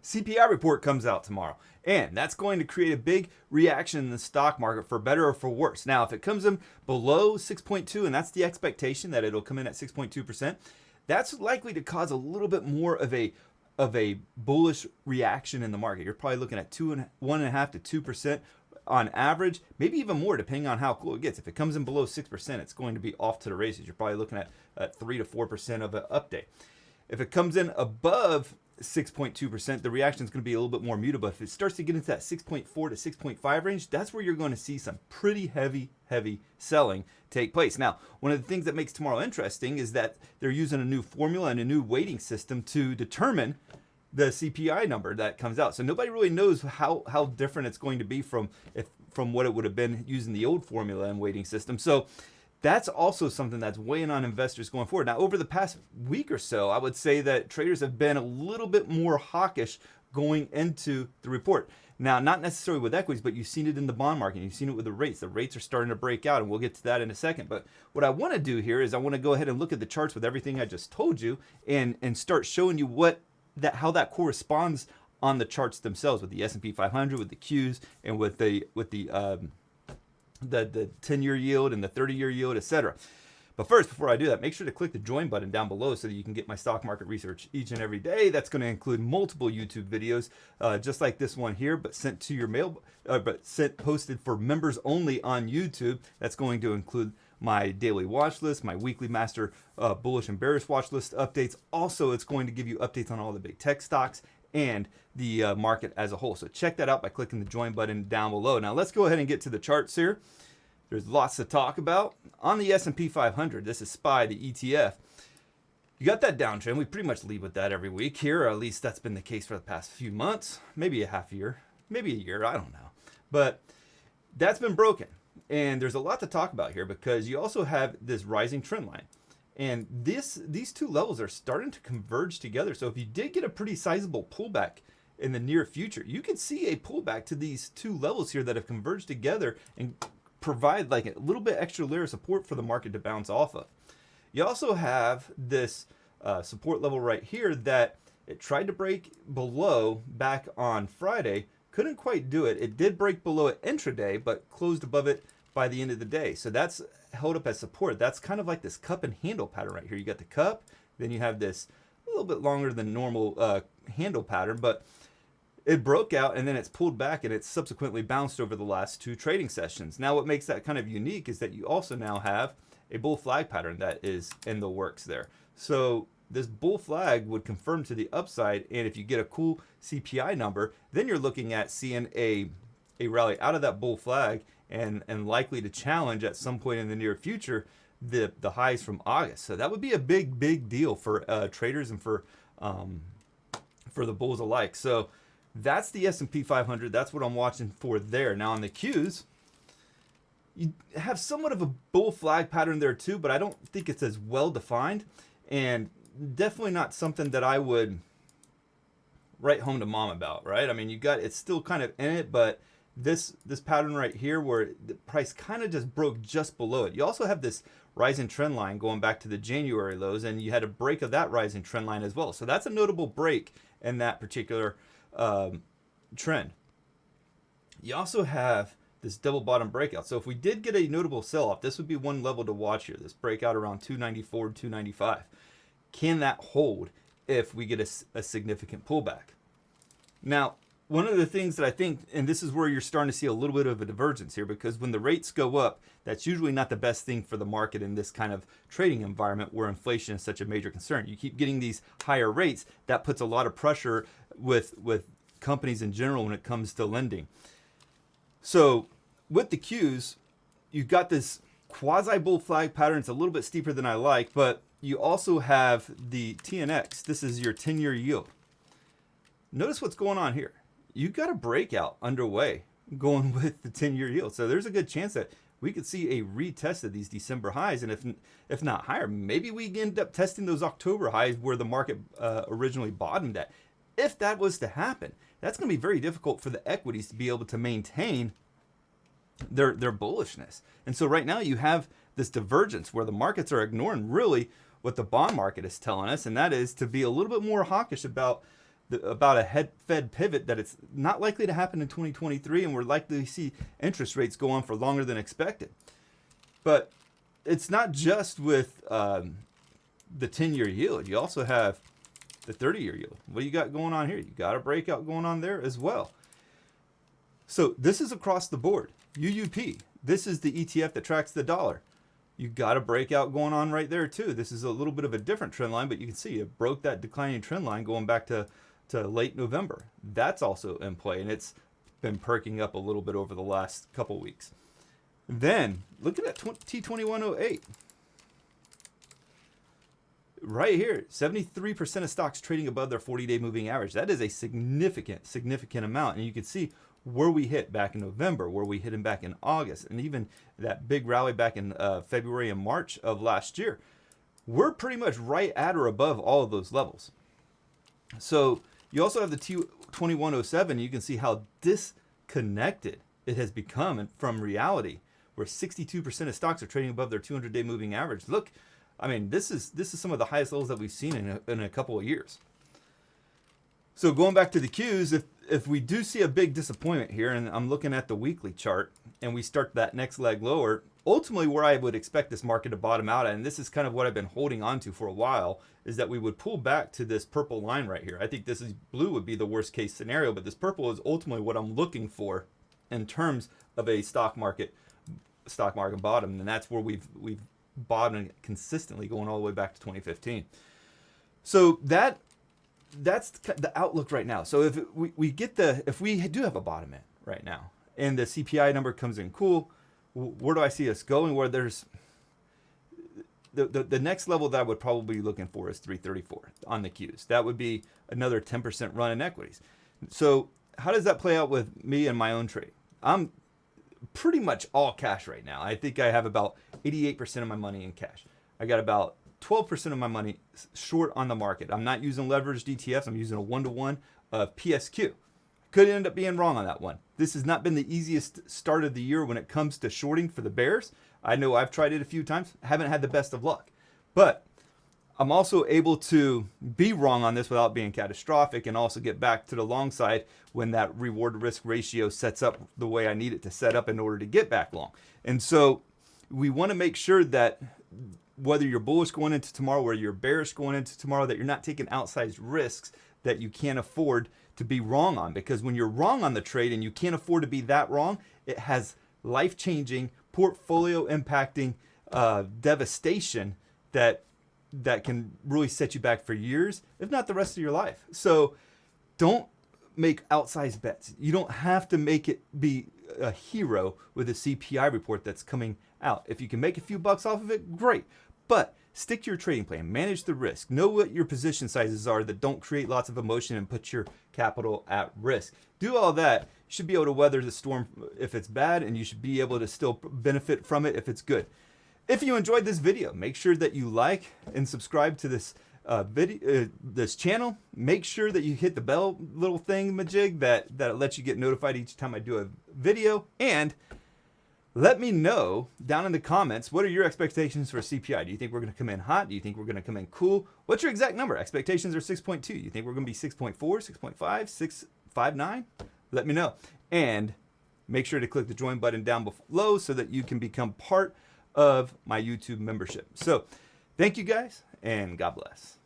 CPI report comes out tomorrow, and that's going to create a big reaction in the stock market for better or for worse. Now, if it comes in below 6.2, and that's the expectation that it'll come in at 6.2%, that's likely to cause a little bit more of a bullish reaction in the market. You're probably looking at 1.5 to 2% on average, maybe even more depending on how cool it gets. If it comes in below 6%, it's going to be off to the races. You're probably looking at 3 to 4% of an update. If it comes in above 6.2%, the reaction is going to be a little bit more muted. But if it starts to get into that 6.4 to 6.5 range, that's where you're going to see some pretty heavy selling take place. Now, one of the things that makes tomorrow interesting is that they're using a new formula and a new weighting system to determine the CPI number that comes out. So nobody really knows how different it's going to be from what it would have been using the old formula and weighting system. So that's also something that's weighing on investors going forward. Now, over the past week or so, I would say that traders have been a little bit more hawkish going into the report. Now, not necessarily with equities, but you've seen it in the bond market. You've seen it with the rates. The rates are starting to break out, and we'll get to that in a second. But what I want to do here is I want to go ahead and look at the charts with everything I just told you and start showing you how that corresponds on the charts themselves with the S&P 500, with the Qs, and with the 10-year yield and the 30-year yield, etc. But first, before I do that, make sure to click the join button down below so that you can get my stock market research each and every day. That's going to include multiple YouTube videos, just like this one here, but sent to your mail, posted for members only on YouTube. That's going to include my daily watch list, my weekly master bullish and bearish watch list updates. Also, it's going to give you updates on all the big tech stocks and the market as a whole. So check that out by clicking the join button down below. Now let's go ahead and get to the charts here. There's lots to talk about. On the S&P 500, this is SPY, the ETF. You got that downtrend. We pretty much lead with that every week here, or at least that's been the case for the past few months, maybe a half year, maybe a year, I don't know. But that's been broken. And there's a lot to talk about here because you also have this rising trend line. And these two levels are starting to converge together. So if you did get a pretty sizable pullback in the near future, you could see a pullback to these two levels here that have converged together and provide like a little bit extra layer of support for the market to bounce off of. You also have this support level right here that it tried to break below back on Friday, couldn't quite do it. It did break below it intraday, but closed above it by the end of the day. So that's held up as support. That's kind of like this cup and handle pattern right here. You got the cup, then you have this a little bit longer than normal handle pattern, but it broke out and then it's pulled back and it's subsequently bounced over the last two trading sessions. Now, what makes that kind of unique is that you also now have a bull flag pattern that is in the works there. So this bull flag would confirm to the upside, and if you get a cool CPI number, then you're looking at seeing a rally out of that bull flag and likely to challenge at some point in the near future the highs from August. So that would be a big deal for traders and for the bulls alike. So that's the S&P 500. That's what I'm watching for there. Now on the Qs, you have somewhat of a bull flag pattern there too, but I don't think it's as well defined, and definitely not something that I would write home to mom about, right? I mean, it's still kind of in it, but this pattern right here where the price kind of just broke just below it. You also have this rising trend line going back to the January lows, and you had a break of that rising trend line as well. So that's a notable break in that particular trend. You also have this double bottom breakout. So if we did get a notable sell-off, this would be one level to watch here. This breakout around 294, 295. Can that hold if we get a significant pullback? Now, one of the things that I think, and this is where you're starting to see a little bit of a divergence here, because when the rates go up, that's usually not the best thing for the market in this kind of trading environment where inflation is such a major concern. You keep getting these higher rates, that puts a lot of pressure with companies in general when it comes to lending. So with the Qs, you've got this quasi bull flag pattern. It's a little bit steeper than I like, but you also have the TNX. This is your 10-year yield. Notice what's going on here. You've got a breakout underway going with the 10-year yield. So there's a good chance that we could see a retest of these December highs. And if not higher, maybe we end up testing those October highs where the market originally bottomed at. If that was to happen, that's going to be very difficult for the equities to be able to maintain their bullishness. And so right now you have this divergence where the markets are ignoring really what the bond market is telling us, and that is to be a little bit more hawkish about about a Fed pivot, that it's not likely to happen in 2023, and we're likely to see interest rates go on for longer than expected. But it's not just with the 10-year yield. You also have the 30-year yield. What do you got going on here? You got a breakout going on there as well. So this is across the board. UUP, this is the ETF that tracks the dollar. You got a breakout going on right there too. This is a little bit of a different trend line, but you can see it broke that declining trend line going back to late November. That's also in play, and it's been perking up a little bit over the last couple weeks. Then look at that T2108. Right here, 73% of stocks trading above their 40-day moving average. That is a significant amount. And you can see where we hit back in November, where we hit them back in August, and even that big rally back in February and March of last year. We're pretty much right at or above all of those levels. So you also have the T2107. You can see how disconnected it has become from reality, where 62% of stocks are trading above their 200-day moving average. Look, I mean, this is some of the highest levels that we've seen in a couple of years. So going back to the Qs, if we do see a big disappointment here, and I'm looking at the weekly chart, and we start that next leg lower, ultimately where I would expect this market to bottom out at, and this is kind of what I've been holding on to for a while, is that we would pull back to this purple line right here. I think this is blue would be the worst case scenario, but this purple is ultimately what I'm looking for in terms of a stock market bottom, and that's where we've bottoming consistently going all the way back to 2015. So that's the outlook right now. So if we do have a bottom in right now, and the CPI number comes in cool, where do I see us going? Where there's the next level that I would probably be looking for is 334 on the Qs. That would be another 10% run in equities. So how does that play out with me and my own trade? I'm pretty much all cash right now. I think I have about 88% of my money in cash. I got about 12% of my money short on the market. I'm not using leveraged ETFs. I'm using a 1-to-1 of PSQ. Could end up being wrong on that one. This has not been the easiest start of the year when it comes to shorting for the bears. I know I've tried it a few times. Haven't had the best of luck. But I'm also able to be wrong on this without being catastrophic, and also get back to the long side when that reward risk ratio sets up the way I need it to set up in order to get back long. And so we want to make sure that whether you're bullish going into tomorrow, whether you're bearish going into tomorrow, that you're not taking outsized risks that you can't afford to be wrong on. Because when you're wrong on the trade and you can't afford to be that wrong, it has life-changing, portfolio impacting devastation that can really set you back for years, if not the rest of your life. So don't make outsized bets. You don't have to make it be a hero with a CPI report that's coming out. If you can make a few bucks off of it, great. But stick to your trading plan, manage the risk, know what your position sizes are that don't create lots of emotion and put your capital at risk. Do all that. You should be able to weather the storm if it's bad, and you should be able to still benefit from it if it's good. If you enjoyed this video, make sure that you like and subscribe to this this channel. Make sure that you hit the bell little thing-majig that lets you get notified each time I do a video. And let me know down in the comments, what are your expectations for CPI? Do you think we're going to come in hot? Do you think we're going to come in cool? What's your exact number? Expectations are 6.2. You think we're going to be 6.4, 6.5, 6.59? Let me know. And make sure to click the join button down below so that you can become part of my YouTube membership. So thank you guys, and God bless.